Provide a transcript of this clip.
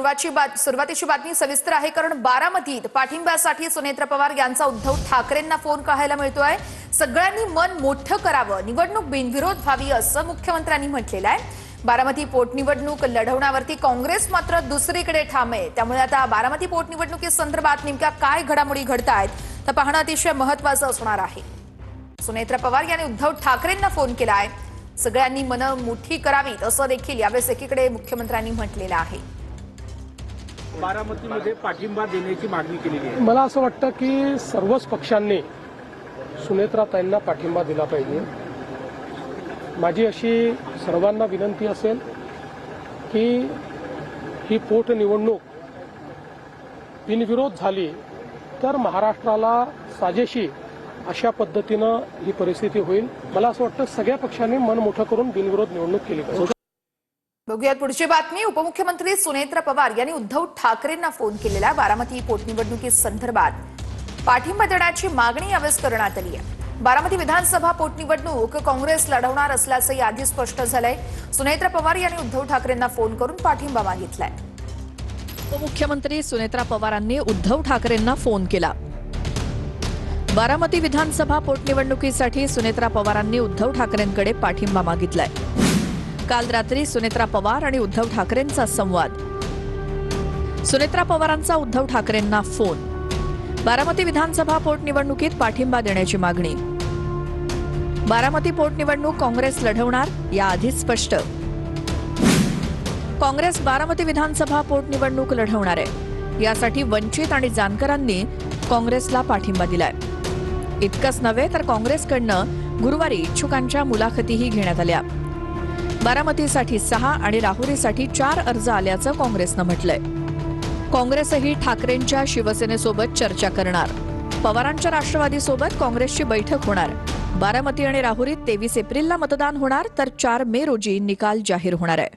सुरुवातीची बातमी सविस्तर आहे, कारण बारामतीत पाठिंब्यासाठी सुनेत्र पवार यांचा उद्धव ठाकरेंना फोन पाहायला मिळतोय। सगळ्यांनी मन मोठं करावं, निवडणूक बिनविरोध व्हावी असं मुख्यमंत्र्यांनी म्हटलेलं आहे। बारामती पोटनिवडणूक लढवण्यावरती काँग्रेस मात्र दुसरीकडे ठाम आहे। त्यामुळे आता बारामती पोटनिवडणुकीसंदर्भात नेमक्या काय घडामोडी घडतायत तर पाहणं अतिशय महत्त्वाचं असणार आहे। सुनेत्र पवार यांनी उद्धव ठाकरेंना फोन केलाय। सगळ्यांनी मन मोठी करावीत असं देखील यावेळेस एकीकडे मुख्यमंत्र्यांनी म्हटलेलं आहे। बारामतीमध्ये पाठिंबा देण्याची मागणी केलेली आहे। मला असं वाटतं की सर्वच पक्षांनी सुनेत्राताईंना पाठिंबा दिला पाहिजे। माझी अशी सर्वांना विनंती असेल की ही पोटनिवडणूक बिनविरोध झाली तर महाराष्ट्राला साजेशी अशा पद्धतीनं ही परिस्थिती होईल। मला असं वाटतं सगळ्या पक्षांनी मन मोठं करून बिनविरोध निवडणूक केली पाहिजे। बघूयात पुढची बातमी। उपमुख्यमंत्री सुनेत्र पवार यांनी उद्धव ठाकरेंना फोन केलेला बारामती पोटनिवडणुकीसंदर्भात पाठिंबा देण्याची मागणी यावेळेस करण्यात आली आहे। बारामती विधानसभा पोटनिवडणूक काँग्रेस लढवणार असल्याचं याआधी स्पष्ट झालंय। सुनेत्र पवार यांनी उद्धव ठाकरेंना फोन करून पाठिंबा मागितलाय। उपमुख्यमंत्री सुनेत्रा पवारांनी उद्धव ठाकरेंना फोन केला। बारामती विधानसभा पोटनिवडणुकीसाठी सुनेत्रा पवारांनी उद्धव ठाकरेंकडे पाठिंबा मागितलाय। काल रात्री सुनेत्रा पवार आणि उद्धव ठाकरेंचा संवाद। सुनेत्रा पवारांचा उद्धव ठाकरेंना फोन। बारामती विधानसभा पोटनिवडणुकीत पाठिंबा देण्याची मागणी। बारामती पोटनिवडणूक काँग्रेस लढवणार याआधीच स्पष्ट। काँग्रेस बारामती विधानसभा पोटनिवडणूक लढवणार आहे। यासाठी वंचित आणि जानकरांनी काँग्रेसला पाठिंबा दिलाय। इतकंच नव्हे तर काँग्रेसकडनं गुरुवारी इच्छुकांच्या मुलाखतीही घेण्यात आल्या। बारामतीसाठी 6 आणि राहुरीसाठी 4 अर्ज आल्याचं काँग्रेसनं म्हटलंय। काँग्रेसही ठाकरेंच्या शिवसेनेसोबत चर्चा करणार। पवारांच्या राष्ट्रवादीसोबत काँग्रेसची बैठक होणार। बारामती आणि राहुरीत 23 एप्रिलला मतदान होणार तर 4 मे रोजी निकाल जाहीर होणार आहे।